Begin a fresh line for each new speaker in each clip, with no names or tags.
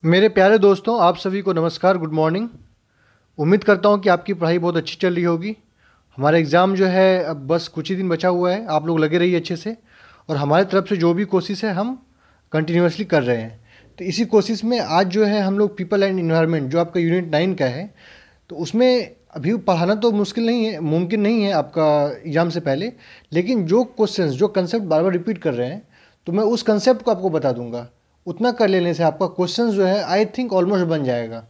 मेरे प्यारे दोस्तों, आप सभी को नमस्कार, गुड मॉर्निंग। उम्मीद करता हूँ कि आपकी पढ़ाई बहुत अच्छी चल रही होगी। हमारा एग्ज़ाम जो है अब बस कुछ ही दिन बचा हुआ है। आप लोग लगे रहिए अच्छे से, और हमारी तरफ से जो भी कोशिश है हम कंटिन्यूअसली कर रहे हैं। तो इसी कोशिश में आज जो है हम लोग पीपल एंड इन्वायरमेंट जो आपका यूनिट 9 का है, तो उसमें अभी पढ़ाना तो मुश्किल नहीं है, मुमकिन नहीं है आपका एग्ज़ाम से पहले। लेकिन जो क्वेश्चंस, जो कंसेप्ट बार बार रिपीट कर रहे हैं, तो मैं उस कंसेप्ट को आपको बता दूंगा। उतना कर लेने से आपका क्वेश्चन जो है आई थिंक ऑलमोस्ट बन जाएगा।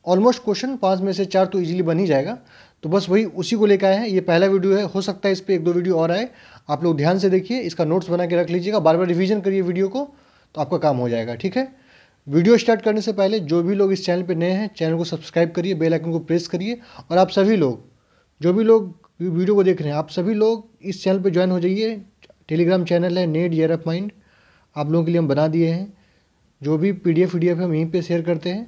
ऑलमोस्ट क्वेश्चन 5 में से 4 तो इजीली बन ही जाएगा। तो बस वही उसी को लेकर आए हैं। ये पहला वीडियो है, हो सकता है इस पर 1-2 वीडियो और आए। आप लोग ध्यान से देखिए, इसका नोट्स बना के रख लीजिएगा, बार बार रिवीजन करिए वीडियो को, तो आपका काम हो जाएगा। ठीक है। वीडियो स्टार्ट करने से पहले जो भी लोग इस चैनल पर नए हैं, चैनल को सब्सक्राइब करिए, बेल आइकन को प्रेस करिए। और आप सभी लोग, जो भी लोग वीडियो को देख रहे हैं, आप सभी लोग इस चैनल पर ज्वाइन हो जाइए। टेलीग्राम चैनल है नेट ईयर ऑफ माइंड, आप लोगों के लिए हम बना दिए हैं। जो भी पीडीएफ हम यहीं पे शेयर करते हैं।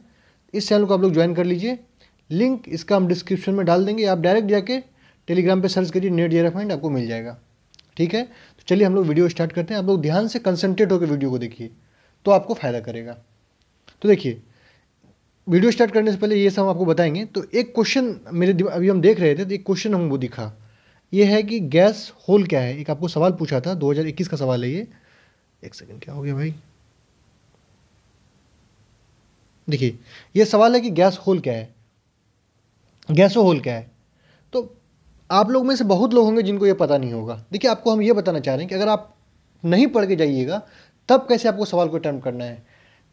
इस चैनल को आप लोग ज्वाइन कर लीजिए। लिंक इसका हम डिस्क्रिप्शन में डाल देंगे। आप डायरेक्ट जाके टेलीग्राम पे सर्च करिए नेट ईयर ऑफ माइंड, आपको मिल जाएगा। ठीक है। तो चलिए हम लोग वीडियो स्टार्ट करते हैं। आप लोग ध्यान से कंसंट्रेट होकर वीडियो को देखिए, तो आपको फ़ायदा करेगा। तो देखिए, वीडियो स्टार्ट करने से पहले ये सब हम आपको बताएंगे। तो एक क्वेश्चन मेरे अभी हम देख रहे थे, तो एक क्वेश्चन हमको दिखा। ये है कि गैस होल क्या है। एक आपको सवाल पूछा था, 2021 का सवाल है ये। एक सेकेंड, क्या हो गया भाई। देखिए, ये सवाल है कि गैस होल क्या है, गैसो होल क्या है। तो आप लोग में से बहुत लोग होंगे जिनको ये पता नहीं होगा। देखिए, आपको हम ये बताना चाह रहे हैं कि अगर आप नहीं पढ़ के जाइएगा, तब कैसे आपको सवाल को अटेम्प्ट करना है।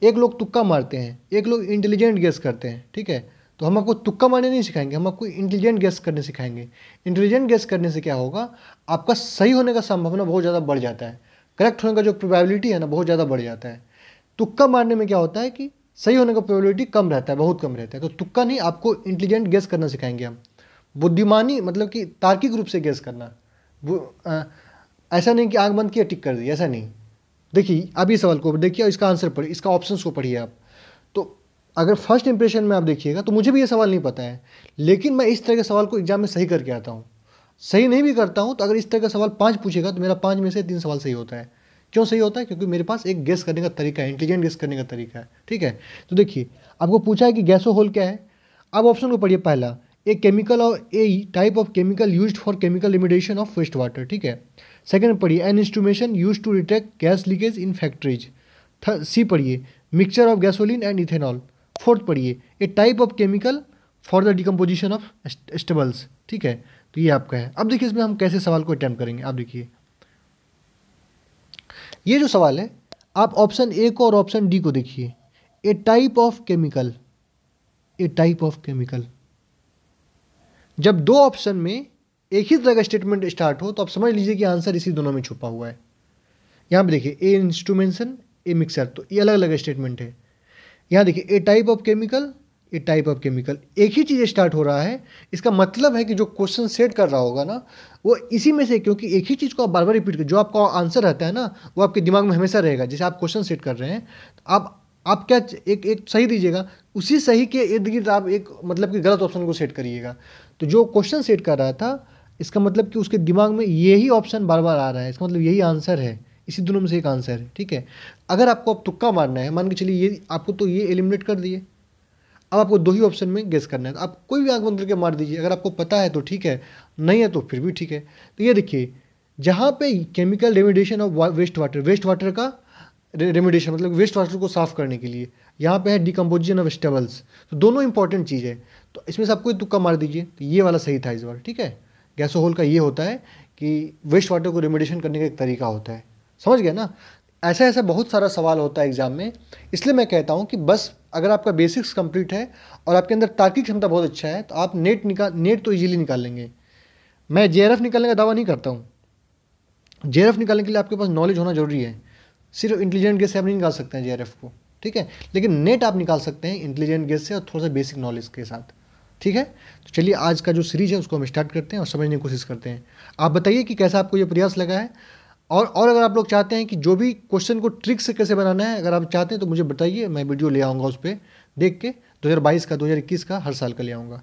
एक लोग तुक्का मारते हैं, एक लोग इंटेलिजेंट गेस करते हैं। ठीक है। तो हम आपको तुक्का मारने नहीं सिखाएंगे, हम आपको इंटेलिजेंट गेस करने सिखाएंगे। इंटेलिजेंट गेस करने से क्या होगा, आपका सही होने का संभावना बहुत ज़्यादा बढ़ जाता है। करेक्ट होने का जो प्रोबेबिलिटी है ना, बहुत ज़्यादा बढ़ जाता है। तुक्का मारने में क्या होता है कि सही होने का प्रोबेबिलिटी कम रहता है, बहुत कम रहता है। तो तुक्का नहीं, आपको इंटेलिजेंट गेस करना सिखाएंगे हम। बुद्धिमानी मतलब कि तार्किक रूप से गेस करना। ऐसा नहीं कि आंख बंद किया टिक कर दी, ऐसा नहीं। देखिए, आप ये सवाल को देखिए और इसका आंसर पढ़िए, इसका ऑप्शंस को पढ़िए आप। तो अगर फर्स्ट इंप्रेशन में आप देखिएगा, तो मुझे भी ये सवाल नहीं पता है, लेकिन मैं इस तरह के सवाल को एग्जाम में सही करके आता हूँ। सही नहीं भी करता हूँ, तो अगर इस तरह का सवाल 5 पूछेगा, तो मेरा 5 में से 3 सवाल सही होता है। क्यों सही होता है? क्योंकि मेरे पास एक गेस करने का तरीका है, इंटेलिजेंट गेस करने का तरीका है। ठीक है। तो देखिए, आपको पूछा है कि गैसो होल क्या है। अब ऑप्शन को पढ़िए। पहला, ए केमिकल और a type of chemical used for chemical remediation of waste water. ठीक है। सेकंड पढ़िए, an instrumentation use to detect gas leakage in factories. C पढ़िए, mixture of gasoline and ethanol. Fourth पढ़िए, a type of chemical for the decomposition of stubbles. ठीक है। तो ये आपका है। अब देखिए, इसमें हम कैसे सवाल को अटेम्प्ट करेंगे। आप देखिए, ये जो सवाल है, आप ऑप्शन ए को और ऑप्शन डी को देखिए। A type of chemical, a type of chemical. जब दो ऑप्शन में एक ही तरह का स्टेटमेंट स्टार्ट हो, तो आप समझ लीजिए कि आंसर इसी दोनों में छुपा हुआ है। यहाँ पे देखिए, ए इंस्ट्रूमेंशन, ए मिक्सर, तो ये अलग अलग स्टेटमेंट है। यहाँ देखिए, a type of chemical, a type of chemical, एक ही चीज़ स्टार्ट हो रहा है। इसका मतलब है कि जो क्वेश्चन सेट कर रहा होगा ना, वो इसी में से, क्योंकि एक ही चीज़ को आप बार बार रिपीट कर, जो आपका आंसर रहता है ना, वो आपके दिमाग में हमेशा रहेगा। जैसे आप क्वेश्चन सेट कर रहे हैं, तो आप क्या एक सही दीजिएगा, उसी सही के इर्द गिर्द आप एक मतलब कि गलत ऑप्शन को सेट करिएगा। तो जो क्वेश्चन सेट कर रहा था, इसका मतलब कि उसके दिमाग में यही ऑप्शन बार बार आ रहा है, इसका मतलब यही आंसर है। इसी दोनों में से एक आंसर है। ठीक है। अगर आपको अब तुक्का मारना है, मान के चलिए ये आपको, तो ये एलिमिनेट कर दिए। अब आपको 2 ही ऑप्शन में गेस करना है, तो आप कोई भी आंख बंद करके मार दीजिए। अगर आपको पता है तो ठीक है, नहीं है तो फिर भी ठीक है। तो ये देखिए, जहाँ पे chemical remediation of waste water, waste water का रेमिडिएशन मतलब वेस्ट वाटर को साफ करने के लिए, यहाँ पे है डिकम्पोजिशन ऑफ स्टेबल्स। तो दोनों इंपॉर्टेंट चीज़ है। तो इसमें से आपको तुक्का मार दीजिए, तो ये वाला सही था इस बार। ठीक है। गैसो होल का ये होता है कि वेस्ट वाटर को रेमिडिएशन करने का एक तरीका होता है। समझ गया ना। ऐसा ऐसा बहुत सारा सवाल होता है एग्जाम में। इसलिए मैं कहता हूँ कि बस अगर आपका बेसिक्स कंप्लीट है और आपके अंदर तार्किक क्षमता बहुत अच्छा है, तो आप नेट तो इजीली निकाल लेंगे। मैं जेआरएफ निकालने का दावा नहीं करता हूँ। जेआरएफ निकालने के लिए आपके पास नॉलेज होना जरूरी है। सिर्फ इंटेलिजेंट गेस से आप नहीं निकाल सकते हैं जेआरएफ को। ठीक है। लेकिन नेट आप निकाल सकते हैं इंटेलिजेंट गेस से और थोड़ा सा बेसिक नॉलेज के साथ। ठीक है। तो चलिए, आज का जो सीरीज है उसको हम स्टार्ट करते हैं और समझने की कोशिश करते हैं। आप बताइए कि कैसा आपको ये प्रयास लगा है। और अगर आप लोग चाहते हैं कि जो भी क्वेश्चन को ट्रिक से कैसे बनाना है, अगर आप चाहते हैं तो मुझे बताइए, मैं वीडियो ले आऊँगा उस पर देख के। 2022 का, 2021 का, हर साल का ले आऊँगा।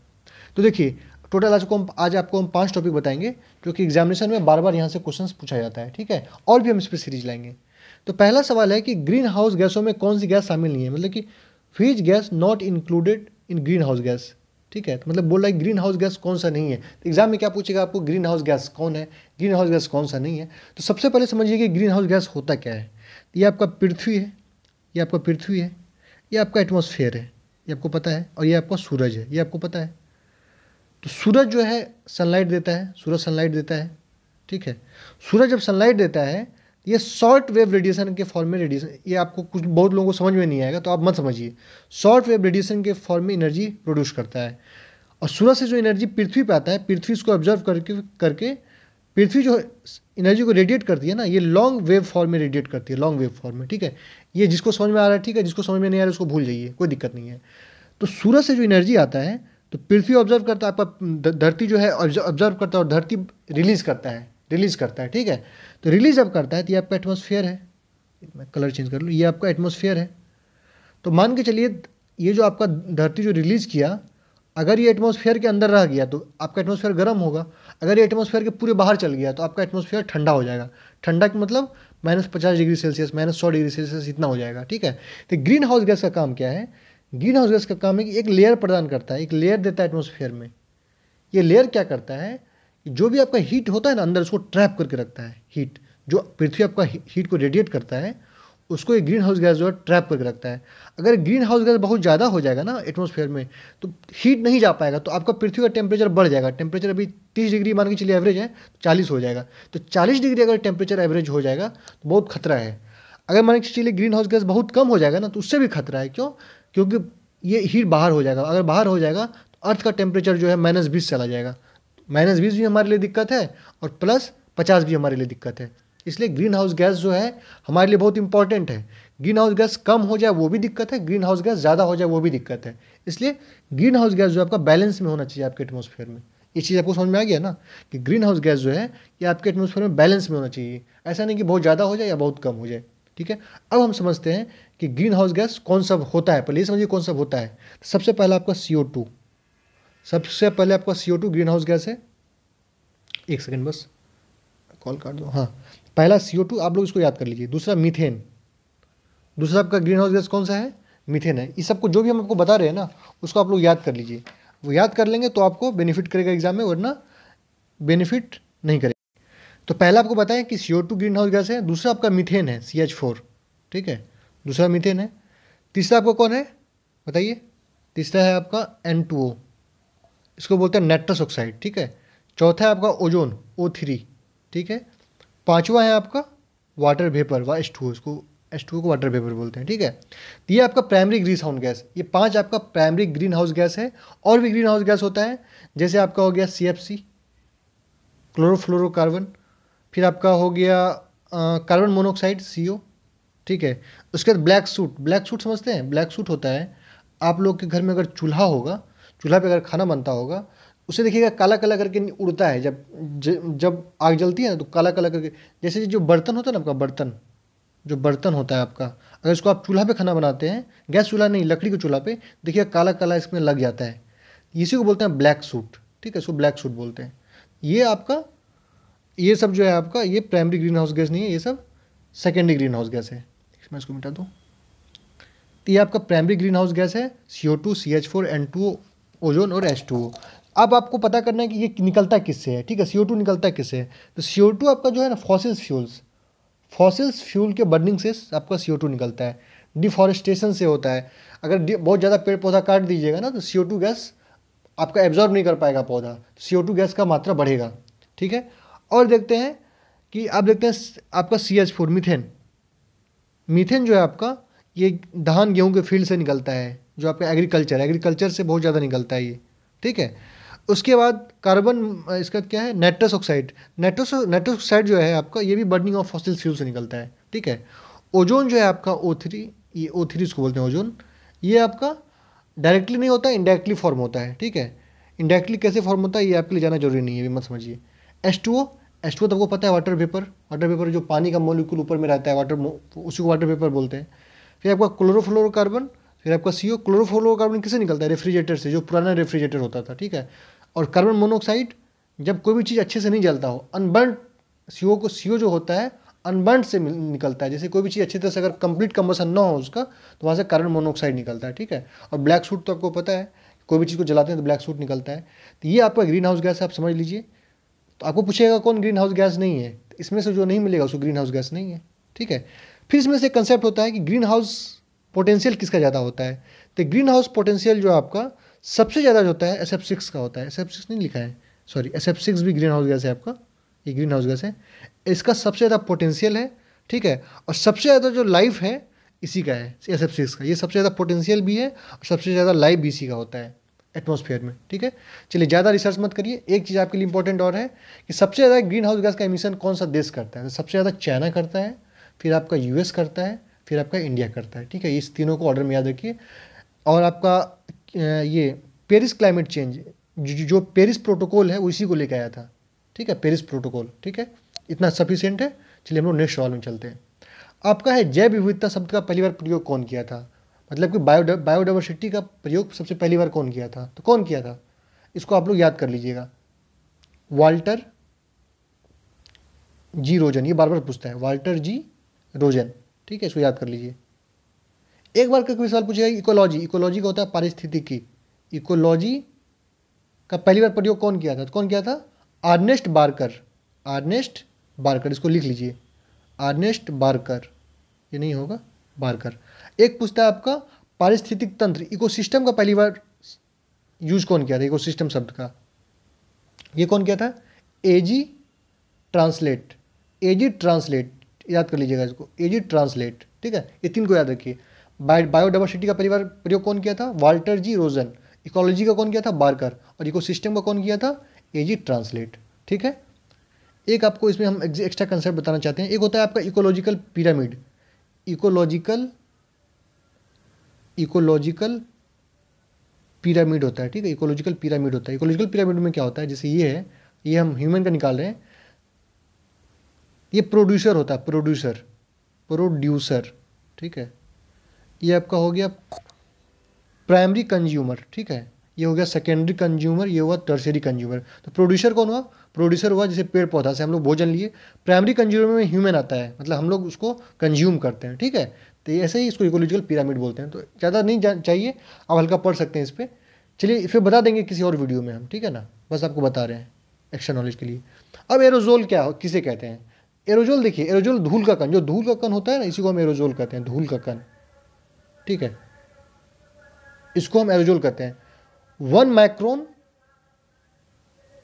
तो देखिए, टोटल आज आपको हम 5 टॉपिक बताएंगे, क्योंकि एग्जामिनेशन में बार बार यहाँ से क्वेश्चन पूछा जाता है। ठीक है। और भी हम इस पर सीरीज लाएंगे। तो पहला सवाल है कि ग्रीन हाउस गैसों में कौन सी गैस शामिल नहीं है, मतलब कि which gas not included in green house gas. ठीक है, तो मतलब बोल रहा है ग्रीन हाउस गैस कौन सा नहीं है। तो एग्जाम में क्या पूछेगा आपको, ग्रीन हाउस गैस कौन है, ग्रीन हाउस गैस कौन सा नहीं है। तो सबसे पहले समझिए कि ग्रीन हाउस गैस होता क्या है। ये आपका पृथ्वी है, ये आपका पृथ्वी है, ये आपका एटमॉस्फेयर है, ये आपको पता है, और ये आपका सूरज है, ये आपको पता है। तो सूरज जो है सनलाइट देता है, सूरज सनलाइट देता है। ठीक है, सूरज जब सनलाइट देता है ये शॉर्ट वेव रेडिएशन के फॉर्म में रेडिएशन, ये आपको कुछ बहुत लोगों को समझ में नहीं आएगा तो आप मत समझिए। शॉर्ट वेव रेडिएशन के फॉर्म में एनर्जी प्रोड्यूस करता है, और सूरज से जो एनर्जी पृथ्वी पे आता है, पृथ्वी इसको ऑब्जर्व करके पृथ्वी जो एनर्जी को रेडिएट करती है ना, ये लॉन्ग वेव फॉर्म में रेडिएट करती है, लॉन्ग वेव फॉर्म में। ठीक है, ये जिसको समझ में आ रहा है ठीक है, जिसको समझ में नहीं आ रहा है उसको भूल जाइए, कोई दिक्कत नहीं है। तो सूरज से जो एनर्जी आता है तो पृथ्वी ऑब्जर्व करता है, आपका धरती जो है ऑब्जर्व करता है, और धरती रिलीज करता है। ठीक है, तो रिलीज जब करता है तो ये आपका एटमॉस्फेयर है, मैं कलर चेंज कर लूँ, ये आपका एटमॉस्फेयर है। तो मान के चलिए ये जो आपका धरती जो रिलीज किया, अगर ये एटमॉस्फेयर के अंदर रह गया तो आपका एटमॉस्फेयर गर्म होगा, अगर ये एटमॉस्फेयर के पूरे बाहर चल गया तो आपका एटमॉस्फेयर ठंडा हो जाएगा। ठंडा का मतलब -50 डिग्री सेल्सियस, -100 डिग्री सेल्सियस इतना हो जाएगा। ठीक है, तो ग्रीन हाउस गैस का काम क्या है, ग्रीन हाउस गैस का काम है कि एक लेयर प्रदान करता है, एक लेयर देता है एटमॉस्फेयर में। ये लेयर क्या करता है, जो भी आपका हीट होता है ना अंदर, उसको ट्रैप करके रखता है। हीट जो पृथ्वी आपका हीट को रेडिएट करता है उसको एक ग्रीन हाउस गैस जो है ट्रैप करके रखता है। अगर ग्रीन हाउस गैस बहुत ज़्यादा हो जाएगा ना एटमॉस्फेयर में तो हीट नहीं जा पाएगा, तो आपका पृथ्वी का टेम्परेचर बढ़ जाएगा। टेम्परेचर अभी 30 डिग्री मान के चलिए एवरेज है, 40 हो जाएगा। तो 40 डिग्री अगर टेम्परेचर एवरेज हो जाएगा तो बहुत खतरा है। अगर मान के चलिए ग्रीन हाउस गैस बहुत कम हो जाएगा ना तो उससे भी खतरा है। क्यों? क्योंकि ये हीट बाहर हो जाएगा। अगर बाहर हो जाएगा तो अर्थ का टेम्परेचर जो है -20 चला जाएगा। -20 भी हमारे लिए दिक्कत है और +50 भी हमारे लिए दिक्कत है। इसलिए ग्रीन हाउस गैस जो है हमारे लिए बहुत इंपॉर्टेंट है। ग्रीन हाउस गैस कम हो जाए वो भी दिक्कत है, ग्रीन हाउस गैस ज़्यादा हो जाए वो भी दिक्कत है। इसलिए ग्रीन हाउस गैस जो आपका बैलेंस में होना चाहिए आपके एटमॉस्फेयर में। ये चीज़ आपको समझ में आ गया ना कि ग्रीन हाउस गैस जो है ये आपके एटमॉस्फेयर में बैलेंस में होना चाहिए। ऐसा नहीं कि बहुत ज़्यादा हो जाए या बहुत कम हो जाए। ठीक है, अब हम समझते हैं कि ग्रीन हाउस गैस कौन सा होता है। पहले ये समझिए कौन सा होता है। सबसे पहला आपका CO2, सबसे पहले आपका CO2 ग्रीन हाउस गैस है। एक सेकेंड बस, कॉल काट दो। हाँ, पहला CO2 आप लोग इसको याद कर लीजिए। दूसरा मीथेन, दूसरा आपका ग्रीन हाउस गैस कौन सा है, मीथेन है। ये सबको जो भी हम आपको बता रहे हैं ना उसको आप लोग याद कर लीजिए। वो याद कर लेंगे तो आपको बेनिफिट करेगा एग्जाम में, वरना बेनिफिट नहीं करेगा। तो पहला आपको बताएं कि CO2 ग्रीन हाउस गैस है, दूसरा आपका मीथेन है CH4। ठीक है, दूसरा मीथेन है। तीसरा आपका कौन है बताइए, तीसरा है आपका N2O, इसको बोलते हैं नाइट्रस ऑक्साइड। ठीक है, चौथा है आपका ओजोन O3। ठीक है, पांचवा है आपका वाटर वेपर H2O, इसको H2O को वाटर वेपर बोलते हैं। ठीक है, तो ये आपका प्राइमरी ग्रीन हाउस गैस, ये 5 आपका प्राइमरी ग्रीन हाउस गैस है। और भी ग्रीन हाउस गैस होता है, जैसे आपका हो गया CFC क्लोरोफ्लोरोकार्बन, फिर आपका हो गया कार्बन मोनोऑक्साइड CO। ठीक है, उसके बाद ब्लैक सूट, ब्लैक सूट समझते हैं। ब्लैक सूट होता है आप लोग के घर में अगर चूल्हा होगा, चूल्हा पे अगर खाना बनता होगा, उसे देखिएगा काला काला करके उड़ता है। जब आग जलती है ना तो काला काला करके, जैसे जो बर्तन होता है ना आपका, बर्तन जो बर्तन होता है आपका, अगर इसको आप चूल्हा पे खाना बनाते हैं, गैस चूल्हा नहीं लकड़ी के चूल्हा पे, देखिए काला काला इसमें लग जाता है। इसी को बोलते हैं ब्लैक सूट। ठीक है, इसको ब्लैक सूट बोलते हैं। ये आपका ये सब जो है आपका ये प्राइमरी ग्रीन हाउस गैस नहीं है, ये सब सेकेंडरी ग्रीन हाउस गैस है। मैं इसको मिटा दूँ। तो ये आपका प्राइमरी ग्रीन हाउस गैस है CO2 CH4 N2O ओजोन और H2O। अब आपको पता करना है कि ये निकलता किससे है। ठीक है, CO2 निकलता किससे है। तो CO2 आपका जो है ना फॉसिल्स फ्यूल के बर्निंग से आपका CO2 निकलता है, डिफॉरेस्टेशन से होता है। अगर बहुत ज़्यादा पेड़ पौधा काट दीजिएगा ना तो CO2 गैस आपका एब्जॉर्ब नहीं कर पाएगा पौधा, तो CO2 गैस का मात्रा बढ़ेगा। ठीक है, और देखते हैं कि आप देखते हैं आपका CH4 मीथेन जो है आपका ये धान गेहूं के फील्ड से निकलता है, जो आपका एग्रीकल्चर से बहुत ज़्यादा निकलता है ये। ठीक है, उसके बाद कार्बन, इसका क्या है, नाइट्रस ऑक्साइड जो है आपका ये भी बर्निंग ऑफ फॉसिल फ्यूल से निकलता है। ठीक है, ओजोन जो है आपका O3, ये O3 इसको बोलते हैं ओजोन। ये आपका डायरेक्टली नहीं होता है, इनडायरेक्टली फॉर्म होता है। ठीक है, इनडायरेक्टली कैसे फॉर्म होता है ये आपके लिए जाना जरूरी नहीं है, ये मत समझिए। H2O तो आपको पता है वाटर वेपर जो पानी का मॉलिक्यूल ऊपर में रहता है, उसी को वाटर वेपर बोलते हैं। फिर आपका क्लोरोफ्लोरोकार्बन, फिर आपका CO। क्लोरोफ्लोरोकार्बन किससे निकलता है, रेफ्रिजरेटर से, जो पुराना रेफ्रिजरेटर होता था। ठीक है, और कार्बन मोनोऑक्साइड जब कोई भी चीज़ अच्छे से नहीं जलता हो, अनबर्न CO जो होता है अनबर्न्ड से निकलता है। जैसे कोई भी चीज़ अच्छी तरह से अगर कंप्लीट कंबसन ना हो उसका, तो वहाँ से कार्बन मोनोऑक्साइड निकलता है, ठीक है। और ब्लैक सूट तो आपको पता है, कोई भी चीज़ को जलाते हैं तो ब्लैक सूट निकलता है। तो ये आपका ग्रीन हाउस गैस है, आप समझ लीजिए। तो आपको पूछेगा कौन ग्रीन हाउस गैस नहीं है, तो इसमें से जो नहीं मिलेगा उसको ग्रीन हाउस गैस नहीं है, ठीक है। फिर इसमें से कंसेप्ट होता है कि ग्रीन हाउस पोटेंशियल किसका ज़्यादा होता है। तो ग्रीन हाउस पोटेंशियल जो आपका सबसे ज़्यादा जो होता है SF6 का होता है। SF6 नहीं लिखा है, सॉरी, SF6 भी ग्रीन हाउस गैस है आपका, ये ग्रीन हाउस गैस है। इसका सबसे ज़्यादा पोटेंशियल है, ठीक है। और सबसे ज़्यादा जो लाइफ है इसी का है, SF6 का। ये सबसे ज़्यादा पोटेंशियल भी है और सबसे ज़्यादा लाइफ भी इसी का होता है एटमॉस्फेयर में, ठीक है। चलिए ज़्यादा रिसर्च मत करिए। एक चीज़ आपके लिए इंपॉर्टेंट और है कि सबसे ज़्यादा ग्रीन हाउस गैस का एमिशन कौन सा देश करता है। तो सबसे ज़्यादा चाइना करता है, फिर आपका US करता है, फिर आपका इंडिया करता है, ठीक है। इस तीनों को ऑर्डर में याद रखिए। और आपका ये पेरिस क्लाइमेट चेंज, जो पेरिस प्रोटोकॉल है वो इसी को लेकर आया था, ठीक है, पेरिस प्रोटोकॉल, ठीक है। इतना सफिशिएंट है। चलिए हम लोग नेक्स्ट सवाल में चलते हैं। आपका है जैव विविधता शब्द का पहली बार प्रयोग कौन किया था। मतलब कि बायोडाइवर्सिटी का प्रयोग सबसे पहली बार कौन किया था, तो कौन किया था, इसको आप लोग याद कर लीजिएगा। वाल्टर जी रोजन, ये बार बार पूछता है, वाल्टर जी रोजन, ठीक है, इसको याद कर लीजिए। एक बार का कोई सवाल पूछेगा इकोलॉजी, इकोलॉजी का होता है पारिस्थितिकी। इकोलॉजी का पहली बार प्रयोग कौन किया था, तो कौन किया था, अर्नेस्ट बार्कर। अर्नेस्ट बार्कर, इसको लिख लीजिए, अर्नेस्ट बार्कर, ये नहीं होगा, बार्कर। एक पूछता है आपका पारिस्थितिक तंत्र, इकोसिस्टम का पहली बार यूज कौन किया था, इकोसिस्टम शब्द का, ये कौन किया था, एजी ट्रांसलेट। एजी ट्रांसलेट याद कर लीजिएगा इसको, एजी ट्रांसलेट, ठीक है। ये तीन को याद रखिए। बायोडाइवर्सिटी का पहली बार प्रयोग कौन किया था, वाल्टर जी रोजन। इकोलॉजी का कौन किया था, बार्कर। और इकोसिस्टम का कौन किया था, एजी ट्रांसलेट, ठीक है। एक आपको इसमें हम एक्स्ट्रा कंसेप्ट बताना चाहते हैं। एक होता है आपका इकोलॉजिकल पिरामिड। इकोलॉजिकल पिरामिड होता है, ठीक है, इकोलॉजिकल पिरामिड होता है। इकोलॉजिकल पिरामिड में क्या होता है, जैसे ये है, ये हम ह्यूमन का निकाल रहे हैं, ये प्रोड्यूसर होता है, प्रोड्यूसर, ठीक है। ये आपका हो गया प्राइमरी कंज्यूमर, ठीक है। ये हो गया सेकेंडरी कंज्यूमर, ये हुआ टर्शियरी कंज्यूमर। तो प्रोड्यूसर कौन हुआ, प्रोड्यूसर हुआ जैसे पेड़ पौधा से हम लोग भोजन लिए। प्राइमरी कंज्यूमर में ह्यूमन आता है, मतलब हम लोग उसको कंज्यूम करते हैं, ठीक है। तो ऐसे ही इसको इकोलॉजिकल पिरामिड बोलते हैं। तो ज़्यादा नहीं चाहिए, आप हल्का पढ़ सकते हैं इस पर। चलिए इस पर बता देंगे किसी और वीडियो में हम, ठीक है ना, बस आपको बता रहे हैं एक्स्ट्रा नॉलेज के लिए। अब एरोजोल क्या हो, किसे कहते हैं। एरोजोल देखिए, एरोजोल धूल का कण, जो धूल का कण होता है ना, इसी को हम एरोजोल कहते हैं, धूल का कण, ठीक है, इसको हम एरोजोल कहते हैं। 1 माइक्रोन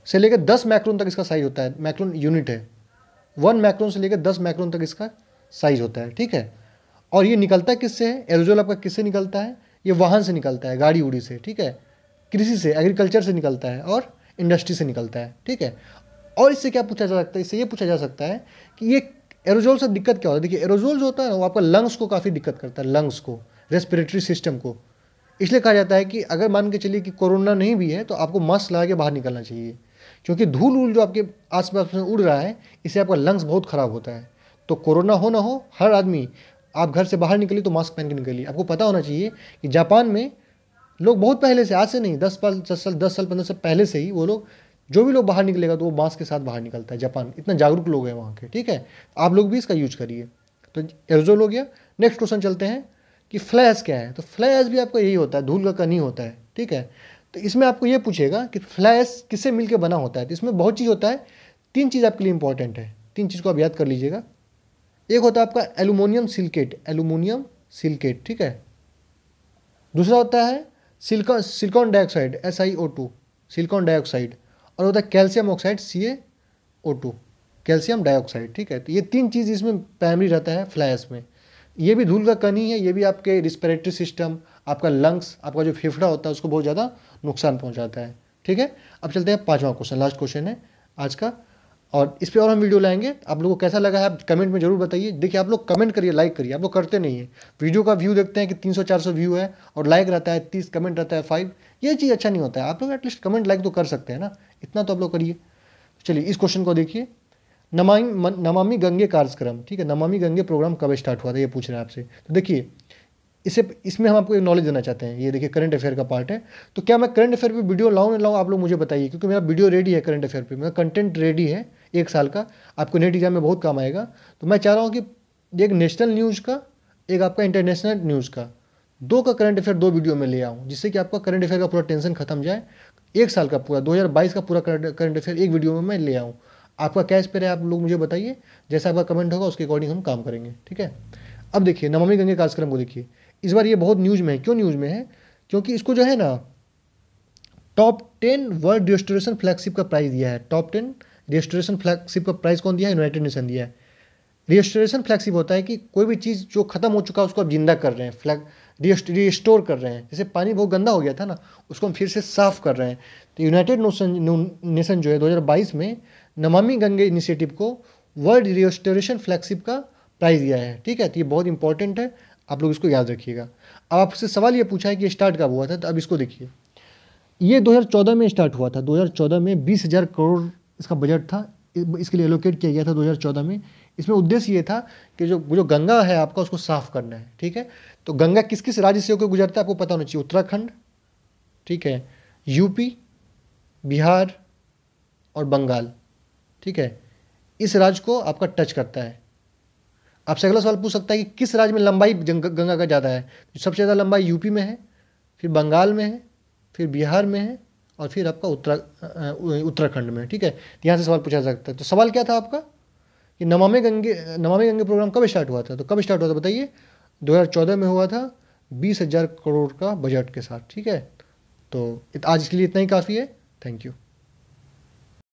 से लेकर 10 माइक्रोन तक इसका साइज होता है, माइक्रोन यूनिट है। 1 माइक्रोन से लेकर 10 माइक्रोन तक इसका साइज होता है, ठीक है। और ये निकलता किससे है, एरोजोल आपका किससे निकलता है, ये वाहन से निकलता है, गाड़ी उड़ी से, ठीक है, कृषि से, एग्रीकल्चर से निकलता है और इंडस्ट्री से निकलता है, ठीक है। और इससे क्या पूछा जा सकता है, इससे ये पूछा जा सकता है कि ये एरोजोल से दिक्कत क्या होता है। देखिए एरोजोल जो होता है ना, वो आपका लंग्स को काफ़ी दिक्कत करता है, लंग्स को, रेस्पिरेटरी सिस्टम को। इसलिए कहा जाता है कि अगर मान के चलिए कि कोरोना नहीं भी है तो आपको मास्क लगा के बाहर निकलना चाहिए, क्योंकि धूल वूल जो आपके आसपास में उड़ रहा है, इससे आपका लंग्स बहुत ख़राब होता है। तो कोरोना हो ना हो, हर आदमी, आप घर से बाहर निकलिए तो मास्क पहन के निकलिए। आपको पता होना चाहिए कि जापान में लोग बहुत पहले से, आज से नहीं, 10 साल 15 साल पहले से ही वो लोग, जो भी लोग बाहर निकलेगा तो वो मास्क के साथ बाहर निकलता है। जापान इतना जागरूक लोग हैं वहाँ के, ठीक है। आप लोग भी इसका यूज करिए। तो एरोजोल हो गया। नेक्स्ट क्वेश्चन चलते हैं कि फ्लाई ऐश क्या है। तो फ्लाई ऐश भी आपका यही होता है, धूल का कण ही होता है, ठीक है। तो इसमें आपको ये पूछेगा कि फ्लाई ऐश किससे मिलकर बना होता है। तो इसमें बहुत चीज़ होता है, 3 चीज़ आपके लिए इंपॉर्टेंट है, 3 चीज़ को आप याद कर लीजिएगा। एक होता है आपका एल्यूमिनियम सिलिकेट, एल्यूमिनियम सिलिकेट, ठीक है। दूसरा होता है silicon dioxide, SiO2, silicon dioxide. और होता है calcium oxide, CaO2, calcium dioxide, ठीक है। तो ये 3 चीज़ इसमें प्राइमरी रहता है फ्लाई ऐश में। ये भी धूल का कण ही है, ये भी आपके रिस्पिरेटरी सिस्टम, आपका लंग्स, आपका जो फेफड़ा होता है उसको बहुत ज़्यादा नुकसान पहुंचाता है, ठीक है। अब चलते हैं 5वां क्वेश्चन, लास्ट क्वेश्चन है आज का, और इस पर और हम वीडियो लाएंगे। आप लोगों को कैसा लगा है आप कमेंट में जरूर बताइए। देखिए आप लोग कमेंट करिए, लाइक करिए, आप लोग करते नहीं है। वीडियो का व्यू देखते हैं कि 300-400 व्यू है और लाइक रहता है 30, कमेंट रहता है 5। ये चीज़ अच्छा नहीं होता है। आप लोग एटलीस्ट कमेंट लाइक तो कर सकते हैं ना, इतना तो आप लोग करिए। चलिए इस क्वेश्चन को देखिए, नमामि गंगे कार्यक्रम, ठीक है, नमामि गंगे प्रोग्राम कब स्टार्ट हुआ था, ये पूछ रहे हैं आपसे। तो देखिए इसमें हम आपको एक नॉलेज देना चाहते हैं। ये देखिए करंट अफेयर का पार्ट है। तो क्या मैं करंट अफेयर पे वीडियो लाऊं ना लाऊं, आप लोग मुझे बताइए, क्योंकि मेरा वीडियो रेडी है करंट अफेयर पे, मेरा कंटेंट रेडी है 1 साल का, आपको नेट एग्जाम में बहुत काम आएगा। तो मैं चाह रहा हूँ कि एक नेशनल न्यूज़ का, एक आपका इंटरनेशनल न्यूज़ का, 2 का करंट अफेयर 2 वीडियो में ले आऊँ, जिससे कि आपका करंट अफेयर का पूरा टेंशन खत्म जाए। 1 साल का पूरा 2022 का पूरा करंट अफेयर एक वीडियो में मैं ले आऊँ। आपका क्या स्पेयर है, आप लोग मुझे बताइए, जैसा आपका कमेंट होगा उसके अकॉर्डिंग हम काम करेंगे, ठीक है। अब देखिए नमामि गंगे कार्यक्रम को देखिए, इस बार ये बहुत न्यूज़ में है। क्यों न्यूज़ में है? क्योंकि इसको जो है ना टॉप 10 वर्ल्ड रिस्टोरेशन फ्लैगशिप का प्राइज़ दिया है। टॉप 10 रिस्टोरेशन फ्लैगशिप का प्राइज़ कौन दिया है? यूनाइटेड नेशन दिया है। रिस्टोरेशन फ्लैगशिप होता है कि कोई भी चीज़ जो खत्म हो चुका है उसको आप जिंदा कर रहे हैं, रिस्टोर कर रहे हैं। जैसे पानी बहुत गंदा हो गया था ना, उसको हम फिर से साफ कर रहे हैं। तो यूनाइटेड नेशन जो है 2022 में नमामि गंगे इनिशिएटिव को वर्ल्ड रिस्टोरेशन फ्लैगशिप का प्राइज़ दिया है, ठीक है। तो ये बहुत इंपॉर्टेंट है, आप लोग इसको याद रखिएगा। अब आपसे सवाल ये पूछा है कि ये स्टार्ट कब हुआ था, तो अब इसको देखिए। ये 2014 में स्टार्ट हुआ था। 2014 में 20,000 करोड़ इसका बजट था, इसके लिए एलोकेट किया गया था 2014 में। इसमें उद्देश्य ये था कि जो गंगा है आपका, उसको साफ करना है, ठीक है। तो गंगा किस किस राज्य से होकर गुजरता है आपको पता होना चाहिए। उत्तराखंड, ठीक है, यूपी, बिहार और बंगाल, ठीक है। इस राज्य को आपका टच करता है। आपसे अगला सवाल पूछ सकता है कि किस राज्य में लंबाई गंगा का ज़्यादा है। सबसे ज़्यादा लंबाई यूपी में है, फिर बंगाल में है, फिर बिहार में है, और फिर आपका उत्तराखंड में, ठीक है। यहाँ से सवाल पूछा जा सकता है। तो सवाल क्या था आपका कि नमामि गंगे प्रोग्राम कब स्टार्ट हुआ था? तो कब स्टार्ट हुआ था बताइए? 2014 में हुआ था, 20,000 करोड़ का बजट के साथ, ठीक है। तो आज के लिए इतना ही काफ़ी है। Thank you.